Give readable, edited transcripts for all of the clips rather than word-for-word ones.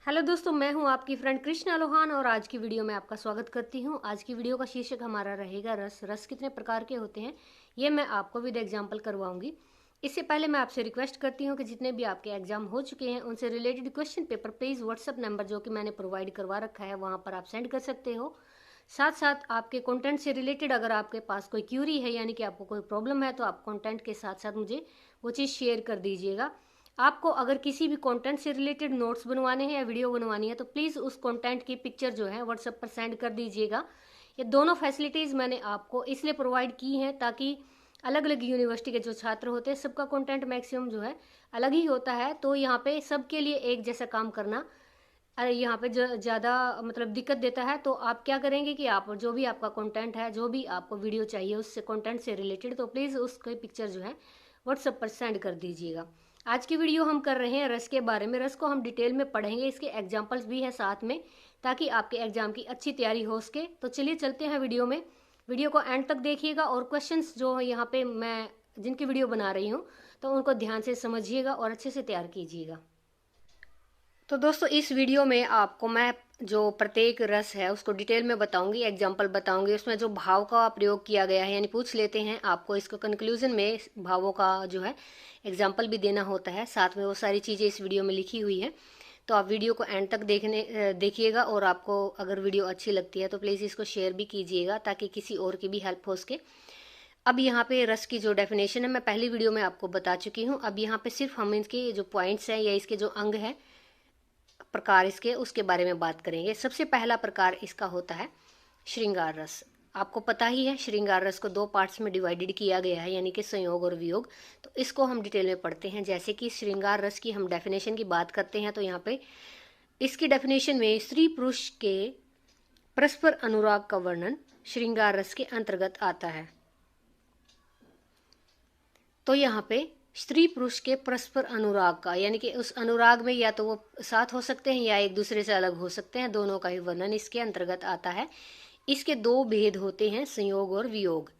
Hello दोस्तों, मैं हूं आपकी फ्रेंड कृष्णा लोहान और आज की वीडियो में आपका स्वागत करती हूं। आज की वीडियो का शीर्षक हमारा रहेगा रस। रस कितने प्रकार के होते हैं ये मैं आपको विद एग्जाम्पल करवाऊंगी। इससे पहले मैं आपसे रिक्वेस्ट करती हूं कि जितने भी आपके एग्जाम हो चुके हैं उनसे related question paper please WhatsApp number जो कि मैंने प्रोवाइड करवा रखा है वहाँ पर आप सेंड कर सकते हो। साथ साथ आपके कंटेंट से रिलेटेड अगर आपके पास कोई क्यूरी है यानी कि आपको कोई प्रॉब्लम है तो आप कंटेंट के साथ साथ मुझे वो चीज़ शेयर कर दीजिएगा। आपको अगर किसी भी कंटेंट से रिलेटेड नोट्स बनवाने हैं या वीडियो बनवानी है तो प्लीज़ उस कंटेंट की पिक्चर जो है व्हाट्सएप पर सेंड कर दीजिएगा। ये दोनों फैसिलिटीज़ मैंने आपको इसलिए प्रोवाइड की हैं ताकि अलग अलग यूनिवर्सिटी के जो छात्र होते हैं सबका कंटेंट मैक्सिमम जो है अलग ही होता है, तो यहाँ पे सबके लिए एक जैसा काम करना यहाँ पे ज़्यादा मतलब दिक्कत देता है। तो आप क्या करेंगे कि आप जो भी आपका कंटेंट है, जो भी आपको वीडियो चाहिए उससे कंटेंट से रिलेटेड, तो प्लीज़ उसकी पिक्चर जो है व्हाट्सएप पर सेंड कर दीजिएगा। आज की वीडियो हम कर रहे हैं रस के बारे में। रस को हम डिटेल में पढ़ेंगे, इसके एग्जाम्पल्स भी हैं साथ में, ताकि आपके एग्जाम की अच्छी तैयारी हो सके। तो चलिए चलते हैं वीडियो में। वीडियो को एंड तक देखिएगा और क्वेश्चंस जो है यहाँ पे मैं जिनकी वीडियो बना रही हूँ तो उनको ध्यान से समझिएगा और अच्छे से तैयार कीजिएगा। तो दोस्तों इस वीडियो में आपको मैं जो प्रत्येक रस है उसको डिटेल में बताऊंगी, एग्जाम्पल बताऊंगी, उसमें जो भाव का प्रयोग किया गया है यानी पूछ लेते हैं आपको इसको कंक्लूजन में भावों का जो है एग्जाम्पल भी देना होता है, साथ में वो सारी चीज़ें इस वीडियो में लिखी हुई है। तो आप वीडियो को एंड तक देखिएगा और आपको अगर वीडियो अच्छी लगती है तो प्लीज़ इसको शेयर भी कीजिएगा ताकि किसी और की भी हेल्प हो सके। अब यहाँ पे रस की जो डेफिनेशन है मैं पहली वीडियो में आपको बता चुकी हूँ। अब यहाँ पे सिर्फ हम इसके जो पॉइंट्स हैं या इसके जो अंग है, प्रकार इसके, उसके बारे में बात करेंगे। सबसे पहला प्रकार इसका होता है श्रृंगार रस। आपको पता ही है श्रृंगार रस को दो पार्ट्स में डिवाइडेड किया गया है यानी कि संयोग और वियोग। तो इसको हम डिटेल में पढ़ते हैं। जैसे कि श्रृंगार रस की हम डेफिनेशन की बात करते हैं तो यहाँ पे इसकी डेफिनेशन में स्त्री पुरुष के परस्पर अनुराग का वर्णन श्रृंगार रस के अंतर्गत आता है। तो यहाँ पे स्त्री पुरुष के परस्पर अनुराग का यानी कि उस अनुराग में या तो वो साथ हो सकते हैं या एक दूसरे से अलग हो सकते हैं, दोनों का ही वर्णन इसके अंतर्गत आता है। इसके दो भेद होते हैं, संयोग और वियोग।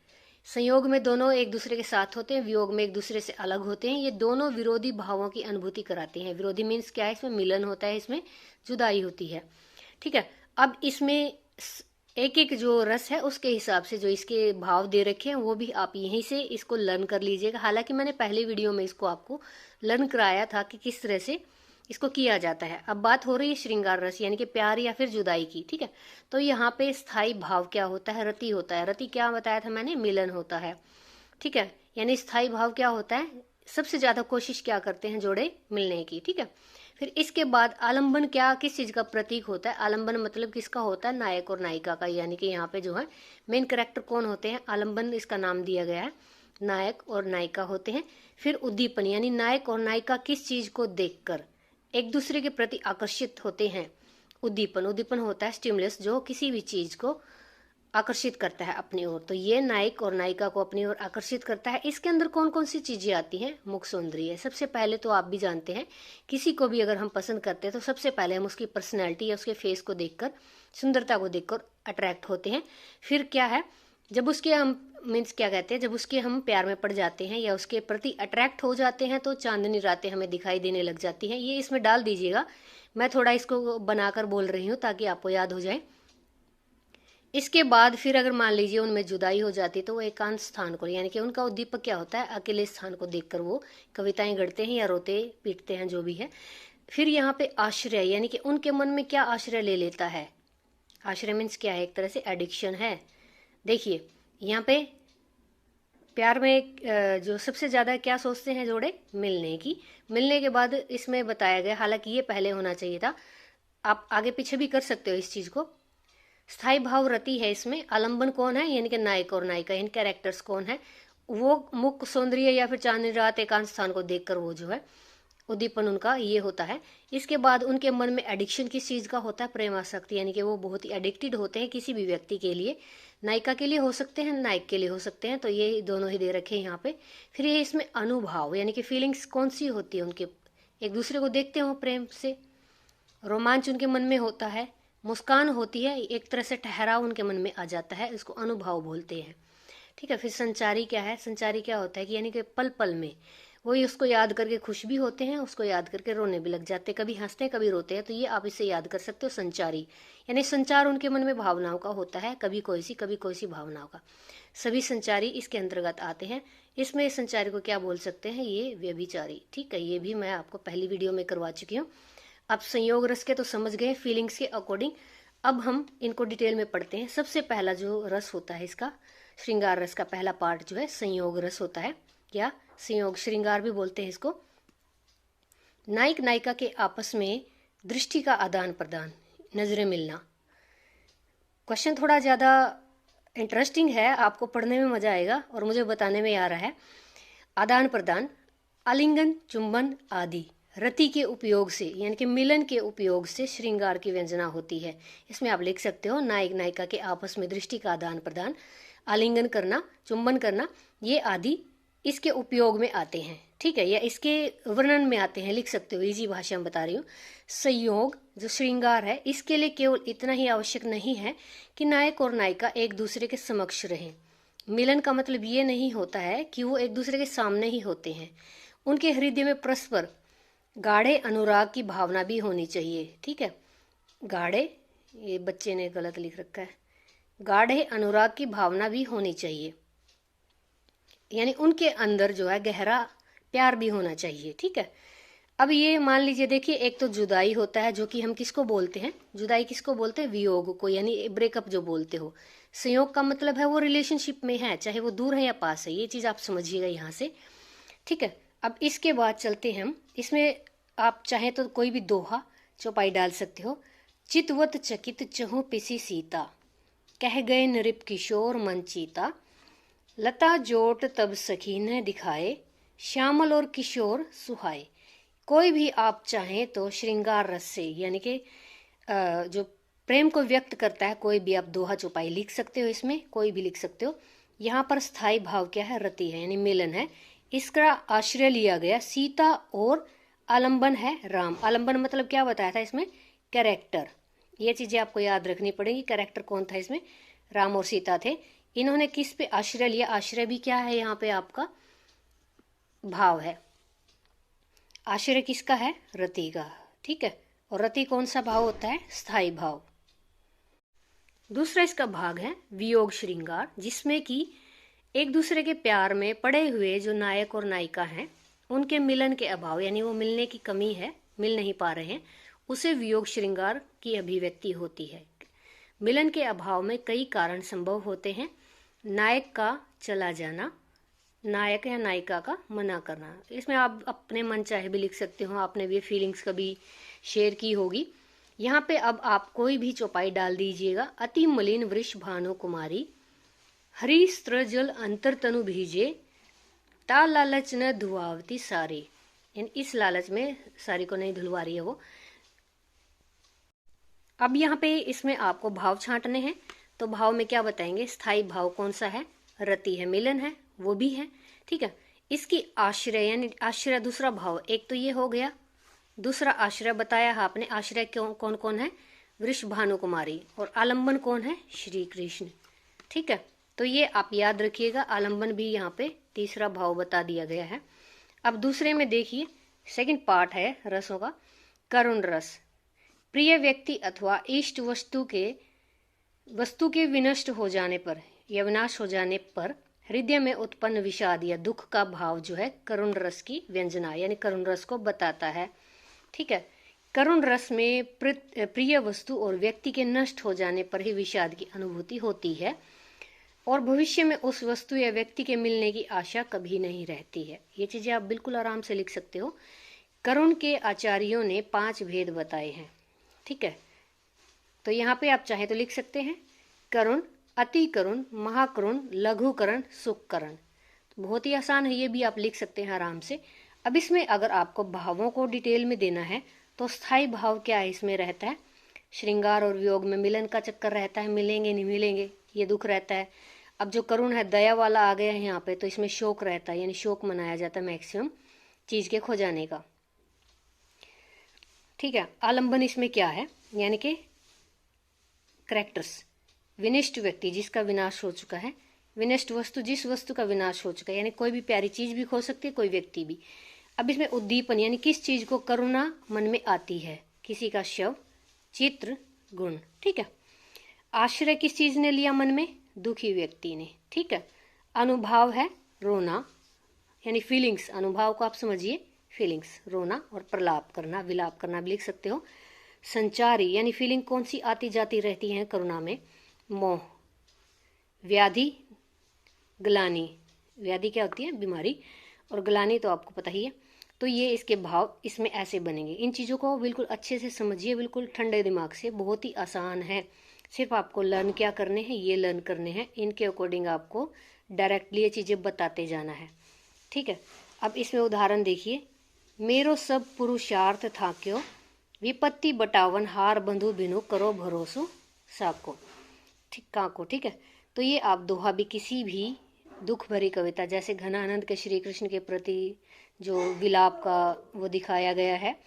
संयोग में दोनों एक दूसरे के साथ होते हैं, वियोग में एक दूसरे से अलग होते हैं। ये दोनों विरोधी भावों की अनुभूति कराते हैं। विरोधी मीन्स क्या है, इसमें मिलन होता है, इसमें जुदाई होती है। ठीक है। अब इसमें एक एक जो रस है उसके हिसाब से जो इसके भाव दे रखे हैं वो भी आप यहीं से इसको लर्न कर लीजिएगा। हालांकि मैंने पहले वीडियो में इसको आपको लर्न कराया था कि किस तरह से इसको किया जाता है। अब बात हो रही है श्रृंगार रस यानी कि प्यार या फिर जुदाई की। ठीक है। तो यहाँ पे स्थायी भाव क्या होता है, रति होता है। रति क्या बताया था मैंने, मिलन होता है। ठीक है। यानी स्थायी भाव क्या होता है, सबसे ज्यादा कोशिश क्या करते हैं जोड़े मिलने की। ठीक है। फिर इसके बाद आलंबन क्या किस चीज का प्रतीक होता है, आलंबन मतलब किसका होता है, नायक और नायिका का। यानी कि यहाँ पे जो है मेन कैरेक्टर कौन होते हैं, आलंबन इसका नाम दिया गया है, नायक और नायिका होते हैं। फिर उद्दीपन यानी नायक और नायिका किस चीज को देखकर एक दूसरे के प्रति आकर्षित होते हैं। उद्दीपन, उद्दीपन होता है स्टिमुलस जो किसी भी चीज को आकर्षित करता है अपनी ओर। तो ये नायक और नायिका को अपनी ओर आकर्षित करता है। इसके अंदर कौन कौन सी चीजें आती हैं, मुख सौंदर्य। सबसे पहले तो आप भी जानते हैं किसी को भी अगर हम पसंद करते हैं तो सबसे पहले हम उसकी पर्सनैलिटी या उसके फेस को देखकर, सुंदरता को देखकर अट्रैक्ट होते हैं। फिर क्या है, जब उसके हम मीन्स क्या कहते हैं, जब उसके हम प्यार में पड़ जाते हैं या उसके प्रति अट्रैक्ट हो जाते हैं तो चांदनी रातें हमें दिखाई देने लग जाती हैं। ये इसमें डाल दीजिएगा, मैं थोड़ा इसको बनाकर बोल रही हूँ ताकि आपको याद हो जाए। इसके बाद फिर अगर मान लीजिए उनमें जुदाई हो जाती तो वो एकांत स्थान को यानी कि उनका उद्दीपक क्या होता है, अकेले स्थान को देखकर वो कविताएं गढ़ते हैं या रोते पीटते हैं, जो भी है। फिर यहाँ पे आश्रय यानी कि उनके मन में क्या आश्रय ले लेता है। आश्रय मीन्स क्या है, एक तरह से एडिक्शन है। देखिए यहाँ पे प्यार में जो सबसे ज्यादा क्या सोचते हैं जोड़े, मिलने की। मिलने के बाद इसमें बताया गया, हालांकि ये पहले होना चाहिए था, आप आगे पीछे भी कर सकते हो इस चीज को। स्थायी भाव रति है इसमें। आलंबन कौन है, यानी कि नायक और नायिका, इन कैरेक्टर्स कौन है, वो मुख सौंदर्य या फिर चांदनी रात एकांत स्थान को देखकर वो जो है उद्दीपन उनका ये होता है। इसके बाद उनके मन में एडिक्शन किस चीज का होता है, प्रेमासक्ति, यानी कि वो बहुत ही एडिक्टेड होते हैं किसी भी व्यक्ति के लिए। नायिका के लिए हो सकते हैं, नायक के लिए हो सकते हैं, तो ये दोनों ही दे रखे हैं यहाँ पे। फिर ये इसमें अनुभाव यानी कि फीलिंग्स कौन सी होती है उनके, एक दूसरे को देखते हो प्रेम से, रोमांच उनके मन में होता है, मुस्कान होती है, एक तरह से ठहराव उनके मन में आ जाता है, इसको अनुभव बोलते हैं। ठीक है। फिर संचारी क्या है, संचारी क्या होता है कि यानी कि पल पल में वही उसको याद करके खुश भी होते हैं, उसको याद करके रोने भी लग जाते हैं, कभी हंसते हैं कभी रोते हैं। तो ये आप इसे याद कर सकते हो, संचारी, यानी संचार उनके मन में भावनाओं का होता है, कभी कोई सी भावनाओं का। सभी संचारी इसके अंतर्गत आते हैं। इसमें संचारी को क्या बोल सकते हैं, ये व्यभिचारी। ठीक है, ये भी मैं आपको पहली वीडियो में करवा चुकी हूँ। अब संयोग रस के तो समझ गए फीलिंग्स के अकॉर्डिंग। अब हम इनको डिटेल में पढ़ते हैं। सबसे पहला जो रस होता है इसका, श्रृंगार रस का पहला पार्ट जो है संयोग रस होता है, या संयोग श्रृंगार भी बोलते हैं इसको। नायक नायिका के आपस में दृष्टि का आदान प्रदान, नजरें मिलना। क्वेश्चन थोड़ा ज्यादा इंटरेस्टिंग है, आपको पढ़ने में मजा आएगा और मुझे बताने में आ रहा है। आदान प्रदान, आलिंगन, चुंबन आदि रति के उपयोग से, यानी कि मिलन के उपयोग से श्रृंगार की व्यंजना होती है। इसमें आप लिख सकते हो नायक नायिका के आपस में दृष्टि का आदान प्रदान, आलिंगन करना, चुंबन करना, ये आदि इसके उपयोग में आते हैं। ठीक है, या इसके वर्णन में आते हैं, लिख सकते हो, इजी भाषा में बता रही हूँ। संयोग जो श्रृंगार है, इसके लिए केवल इतना ही आवश्यक नहीं है कि नायक और नायिका एक दूसरे के समक्ष रहें। मिलन का मतलब ये नहीं होता है कि वो एक दूसरे के सामने ही होते हैं। उनके हृदय में परस्पर गाढ़े अनुराग की भावना भी होनी चाहिए। ठीक है, गाढ़े, ये बच्चे ने गलत लिख रखा है, गाढ़े अनुराग की भावना भी होनी चाहिए, यानी उनके अंदर जो है गहरा प्यार भी होना चाहिए। ठीक है, अब ये मान लीजिए, देखिए, एक तो जुदाई होता है, जो कि हम किसको बोलते हैं, जुदाई किसको बोलते हैं, वियोग को, यानी ब्रेकअप जो बोलते हो। संयोग का मतलब है वो रिलेशनशिप में है, चाहे वो दूर है या पास है, ये चीज आप समझिएगा यहाँ से। ठीक है, अब इसके बाद चलते हैं हम, इसमें आप चाहे तो कोई भी दोहा चौपाई डाल सकते हो। चितवत चकित चहु पिसी सीता, कह गए नृप किशोर मन चीता, लता जोट तब सखी न दिखाए, श्यामल और किशोर सुहाए। कोई भी आप चाहें तो श्रृंगार रस से, यानी कि जो प्रेम को व्यक्त करता है, कोई भी आप दोहा चौपाई लिख सकते हो, इसमें कोई भी लिख सकते हो। यहाँ पर स्थायी भाव क्या है, रति है, यानी मिलन है। इसका आश्रय लिया गया सीता और आलंबन है राम। आलंबन मतलब क्या बताया था इसमें, कैरेक्टर। ये चीजें आपको याद रखनी पड़ेगी। कैरेक्टर कौन था इसमें, राम और सीता थे। इन्होंने किस पे आश्रय लिया, आश्रय भी क्या है यहाँ पे आपका भाव है। आश्रय किसका है, रति का। ठीक है, और रति कौन सा भाव होता है, स्थायी भाव। दूसरा इसका भाग है वियोग श्रृंगार, जिसमें कि एक दूसरे के प्यार में पड़े हुए जो नायक और नायिका हैं, उनके मिलन के अभाव, यानी वो मिलने की कमी है, मिल नहीं पा रहे हैं, उसे वियोग श्रृंगार की अभिव्यक्ति होती है। मिलन के अभाव में कई कारण संभव होते हैं। नायक का चला जाना, नायक या नायिका का मना करना। इसमें आप अपने मन चाहे भी लिख सकते हो, आपने भी फीलिंग्स कभी शेयर की होगी। यहाँ पे अब आप कोई भी चौपाई डाल दीजिएगा। अति मलिन वृष भानु कुमारी, हरि स्त्र जल अंतर तनु भीजे, ता लालच न धुआवती सारी। इस लालच में सारी को नहीं धुलवा रही है वो। अब यहाँ पे इसमें आपको भाव छांटने हैं, तो भाव में क्या बताएंगे, स्थायी भाव कौन सा है, रति है, मिलन है, वो भी है। ठीक है, इसकी आश्रय, यानी आश्रय दूसरा भाव, एक तो ये हो गया। दूसरा आश्रय बताया आपने, आश्रय क्यों कौन कौन है, वृष भानु कुमारी, और आलंबन कौन है, श्री कृष्ण। ठीक है, तो ये आप याद रखिएगा, आलंबन भी यहाँ पे तीसरा भाव बता दिया गया है। अब दूसरे में देखिए, सेकंड पार्ट है रसों का, करुण रस। प्रिय व्यक्ति अथवा इष्ट वस्तु के विनष्ट हो जाने पर या विनाश हो जाने पर हृदय में उत्पन्न विषाद या दुख का भाव जो है करुण रस की व्यंजना, यानी करुण रस को बताता है। ठीक है, करुण रस में प्रिय वस्तु और व्यक्ति के नष्ट हो जाने पर ही विषाद की अनुभूति होती है, और भविष्य में उस वस्तु या व्यक्ति के मिलने की आशा कभी नहीं रहती है। ये चीजें आप बिल्कुल आराम से लिख सकते हो। करुण के आचार्यों ने 5 भेद बताए हैं। ठीक है, तो यहाँ पे आप चाहे तो लिख सकते हैं करुण, अति करुण, महाकरुण, लघुकरण, सुखकरण। तो बहुत ही आसान है, ये भी आप लिख सकते हैं आराम से। अब इसमें अगर आपको भावों को डिटेल में देना है तो स्थायी भाव क्या है इसमें रहता है, श्रृंगार और वियोग में मिलन का चक्कर रहता है, मिलेंगे नहीं मिलेंगे ये दुख रहता है। अब जो करुण है, दया वाला आ गया है यहाँ पे, तो इसमें शोक रहता है, यानी शोक मनाया जाता है मैक्सिमम चीज के खो जाने का। ठीक है, आलंबन इसमें क्या है, यानी कि करेक्टर्स, विनिष्ट व्यक्ति जिसका विनाश हो चुका है, विनष्ट वस्तु, जिस वस्तु का विनाश हो चुका है, यानी कोई भी प्यारी चीज भी खो सकती है, कोई व्यक्ति भी। अब इसमें उद्दीपन यानी किस चीज को करुणा मन में आती है, किसी का शव, चित्र, गुण, ठीक है। आश्रय किस चीज ने लिया मन में, दुखी व्यक्ति ने, ठीक है। अनुभाव है रोना, यानी फीलिंग्स, अनुभाव को आप समझिए फीलिंग्स, रोना और प्रलाप करना, विलाप करना भी लिख सकते हो। संचारी यानी फीलिंग कौन सी आती जाती रहती है करुणा में, मोह। व्याधि, ग्लानि, व्याधि क्या होती है, बीमारी, और ग्लानि तो आपको पता ही है। तो ये इसके भाव इसमें ऐसे बनेंगे। इन चीज़ों को बिल्कुल अच्छे से समझिए, बिल्कुल ठंडे दिमाग से, बहुत ही आसान है। सिर्फ आपको लर्न क्या करने हैं, ये लर्न करने हैं, इनके अकॉर्डिंग आपको डायरेक्टली ये चीज़ें बताते जाना है, ठीक है। अब इसमें उदाहरण देखिए, मेरो सब पुरुषार्थ था क्यों, विपत्ति बटावन हार बंधु बिनु करो भरोसो साको, ठीक काको, ठीक है। तो ये आप दोहा भी किसी भी दुख भरी कविता, जैसे घनानंद के श्री कृष्ण के प्रति जो विलाप का वो दिखाया गया है,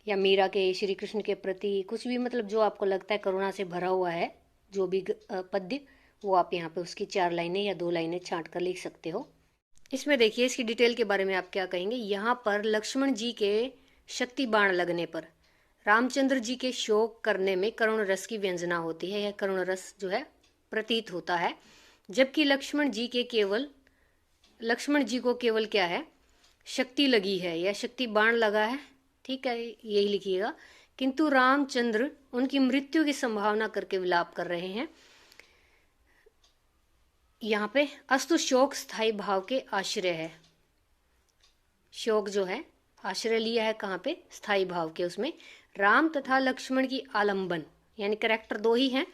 या मीरा के श्री कृष्ण के प्रति कुछ भी, मतलब जो आपको लगता है करुणा से भरा हुआ है, जो भी पद्य, वो आप यहाँ पे उसकी 4 लाइनें या 2 लाइनें छांट कर लिख सकते हो। इसमें देखिए इसकी डिटेल के बारे में आप क्या कहेंगे। यहाँ पर लक्ष्मण जी के शक्ति बाण लगने पर रामचंद्र जी के शोक करने में करुण रस की व्यंजना होती है, यह करुण रस जो है प्रतीत होता है, जबकि लक्ष्मण जी को केवल क्या है, शक्ति लगी है या शक्ति बाण लगा है, ठीक है, यही लिखिएगा। किंतु रामचंद्र उनकी मृत्यु की संभावना करके विलाप कर रहे हैं। यहाँ पे अस्तु शोक स्थायी भाव के आश्रय है, शोक जो है आश्रय लिया है कहाँ पे, स्थायी भाव के, उसमें राम तथा लक्ष्मण की आलंबन, यानी कैरेक्टर 2 ही हैं।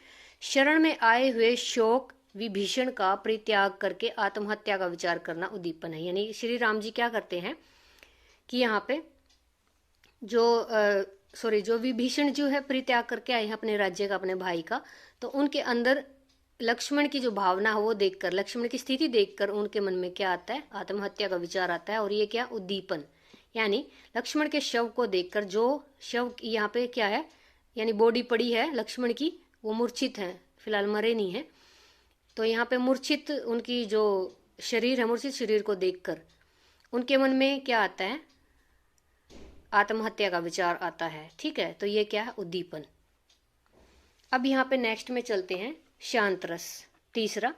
शरण में आए हुए शोक विभीषण का परित्याग करके आत्महत्या का विचार करना उद्दीपन है। यानी श्री राम जी क्या करते हैं कि यहाँ पे जो विभीषण जो है परित्याग करके आए हैं अपने राज्य का, अपने भाई का, तो उनके अंदर लक्ष्मण की जो भावना है वो देखकर, लक्ष्मण की स्थिति देखकर उनके मन में क्या आता है, आत्महत्या का विचार आता है। और ये क्या, उद्दीपन, यानी लक्ष्मण के शव को देखकर, जो शव यहाँ पे क्या है, यानी बॉडी पड़ी है लक्ष्मण की, वो मूर्छित है, फिलहाल मरे नहीं है, तो यहाँ पे मूर्छित उनकी जो शरीर है, मूर्छित शरीर को देखकर उनके मन में क्या आता है, आत्महत्या का विचार आता है, ठीक है। तो ये क्या है, उद्दीपन। अब यहाँ पे नेक्स्ट में चलते हैं, शांत रस, तीसरा,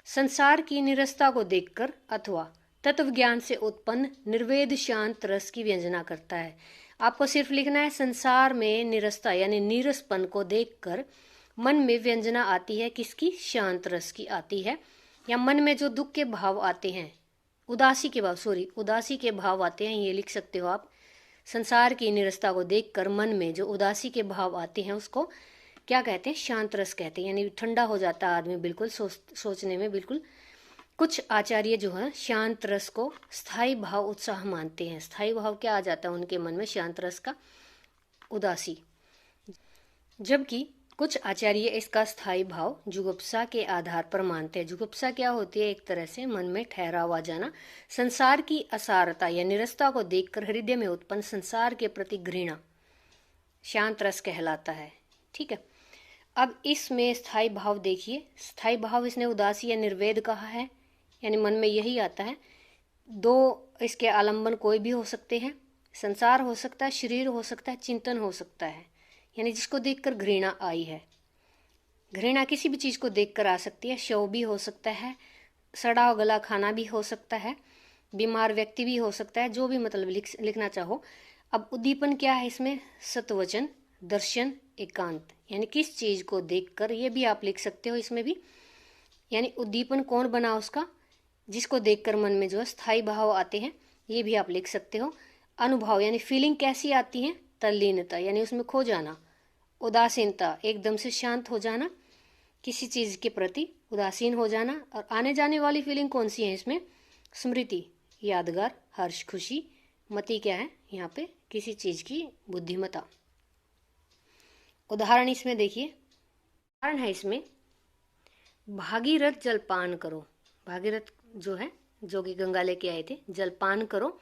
संसार की निरस्ता को देखकर अथवा तत्व ज्ञान से उत्पन्न निर्वेद शांत रस की व्यंजना करता है। आपको सिर्फ लिखना है, संसार में निरस्ता यानी नीरसपन को देखकर मन में व्यंजना आती है, किसकी, शांत रस की आती है। या मन में जो दुख के भाव आते हैं, उदासी के भाव आते हैं, ये लिख सकते हो आप। संसार की निरस्ता को देखकर मन में जो उदासी के भाव आते हैं उसको क्या कहते हैं, शांत रस कहते हैं, यानी ठंडा हो जाता है आदमी, बिल्कुल सोचने में बिल्कुल। कुछ आचार्य जो है शांत रस को स्थायी भाव उत्साह मानते हैं। स्थायी भाव क्या आ जाता है उनके मन में, शांत रस का उदासी, जबकि कुछ आचार्य इसका स्थायी भाव जुगुप्सा के आधार पर मानते हैं। जुगुप्सा क्या होती है, एक तरह से मन में ठहराव आ जाना। संसार की असारता या निरस्ता को देखकर हृदय में उत्पन्न संसार के प्रति घृणा शांत रस कहलाता है, ठीक है। अब इसमें स्थायी भाव देखिए, स्थायी भाव इसने उदासी या निर्वेद कहा है, यानी मन में यही आता है। 2 इसके आलंबन कोई भी हो सकते हैं, संसार हो सकता है, शरीर हो सकता है, चिंतन हो सकता है, यानी जिसको देखकर घृणा आई है। घृणा किसी भी चीज को देखकर आ सकती है, शव भी हो सकता है, सड़ा गला खाना भी हो सकता है, बीमार व्यक्ति भी हो सकता है, जो भी मतलब लिखना चाहो। अब उद्दीपन क्या है इसमें, सत्वचन, दर्शन, एकांत, यानी किस चीज को देखकर, ये भी आप लिख सकते हो इसमें भी। यानी उद्दीपन कौन बना उसका, जिसको देखकर मन में जो है स्थायी भाव आते हैं, ये भी आप लिख सकते हो। अनुभव यानी फीलिंग कैसी आती है, तल्लीनता यानी उसमें खो जाना। उदासीनता एकदम से शांत हो जाना, किसी चीज के प्रति उदासीन हो जाना। और आने जाने वाली फीलिंग कौन सी है इसमें, स्मृति, यादगार, हर्ष, खुशी। मति क्या है यहाँ पे, किसी चीज की बुद्धिमत्ता। उदाहरण इसमें देखिए, उदाहरण है इसमें, भागीरथ जलपान करो। भागीरथ जो है, जो कि गंगा लेके आए थे, जलपान करो।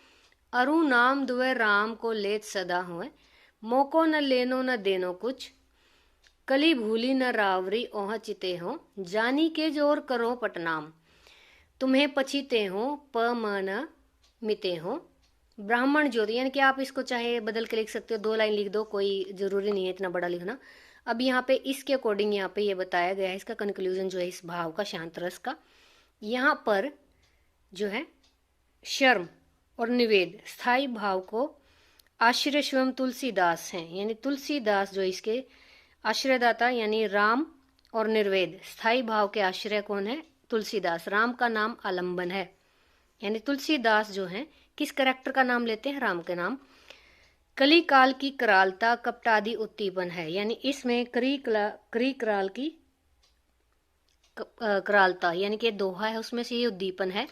अरु नाम दुए राम को लेत सदा हुए, मोको न लेनो न देनो कुछ, कली भूली न रावरी ओह चिते हो, जानी के जोर करो पटनाम। तुम्हें पचीते हो, प मन मिते हो। ब्राह्मण ज्योति, यानी कि आप इसको चाहे बदल के लिख सकते हो, 2 लाइन लिख दो, कोई जरूरी नहीं है इतना बड़ा लिखना। अब यहाँ पे इसके अकॉर्डिंग यहाँ पे ये बताया गया है, इसका कंक्लूजन जो है इस भाव का, शांत रस का। यहाँ पर जो है शर्म और निवेद स्थाई भाव को आश्रय स्वयं तुलसीदास हैं, यानी तुलसीदास जो इसके आश्रयदाता, यानी राम और निर्वेद स्थाई भाव के आश्रय कौन है? तुलसीदास। राम का नाम आलंबन है, यानी तुलसीदास जो है किस करेक्टर का नाम लेते हैं? राम के नाम। कली काल की करालता कपटादि उत्तीपन है, यानी इसमें करी कराल की करालता यानी कि दोहा है, उसमें से ये उद्दीपन है।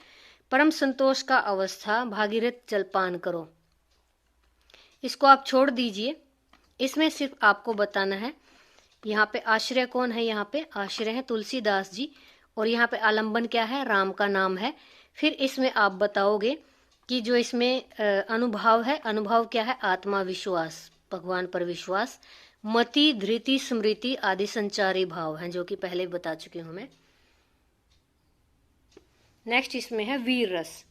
परम संतोष का अवस्था भागीरथ जलपान करो, इसको आप छोड़ दीजिए। इसमें सिर्फ आपको बताना है यहाँ पे आश्रय कौन है, यहाँ पे आश्रय है तुलसीदास जी, और यहाँ पे आलंबन क्या है? राम का नाम है। फिर इसमें आप बताओगे कि जो इसमें अनुभव है, अनुभव क्या है? आत्मा विश्वास, भगवान पर विश्वास। मति धृति स्मृति आदि संचारी भाव हैं, जो कि पहले बता चुकी हूं मैं। नेक्स्ट इसमें है वीर रस,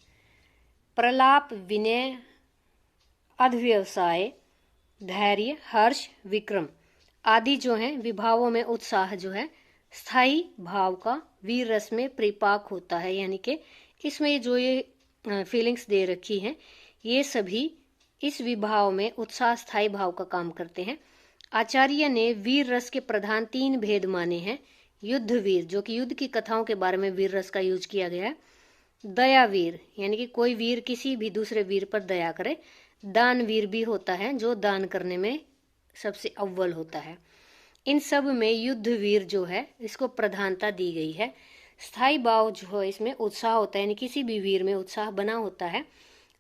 प्रलाप विनय अध्यवसाय धैर्य हर्ष विक्रम आदि जो है विभावों में उत्साह जो है स्थाई भाव का वीर रस में परिपाक होता है, यानी कि इसमें जो ये फीलिंग्स दे रखी हैं ये सभी इस विभाव में उत्साह स्थाई भाव का काम करते हैं। आचार्य ने वीर रस के प्रधान 3 भेद माने हैं। युद्ध वीर, जो कि युद्ध की कथाओं के बारे में वीर रस का यूज किया गया है। दया वीर, यानी कि कोई वीर किसी भी दूसरे वीर पर दया करे। दान वीर भी होता है, जो दान करने में सबसे अव्वल होता है। इन सब में युद्ध वीर जो है इसको प्रधानता दी गई है। स्थाई भाव जो है इसमें उत्साह होता है, यानी किसी भी वीर में उत्साह बना होता है।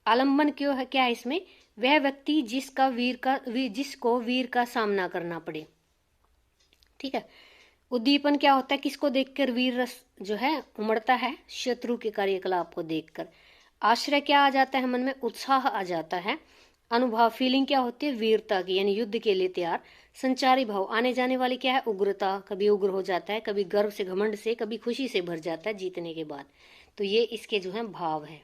आलंबन क्यों है, क्या है इसमें? वह व्यक्ति जिसको वीर का सामना करना पड़े। ठीक है। उद्दीपन क्या होता है? किसको देखकर वीर रस जो है उमड़ता है? शत्रु के कार्यकलाप को देखकर। आश्रय क्या आ जाता है मन में? उत्साह आ जाता है। अनुभव फीलिंग क्या होती है? वीरता की, यानी युद्ध के लिए तैयार। संचारी भाव आने जाने वाली क्या है? उग्रता, कभी उग्र हो जाता है, कभी गर्व से घमंड से, कभी खुशी से भर जाता है जीतने के बाद। तो ये इसके जो है भाव है।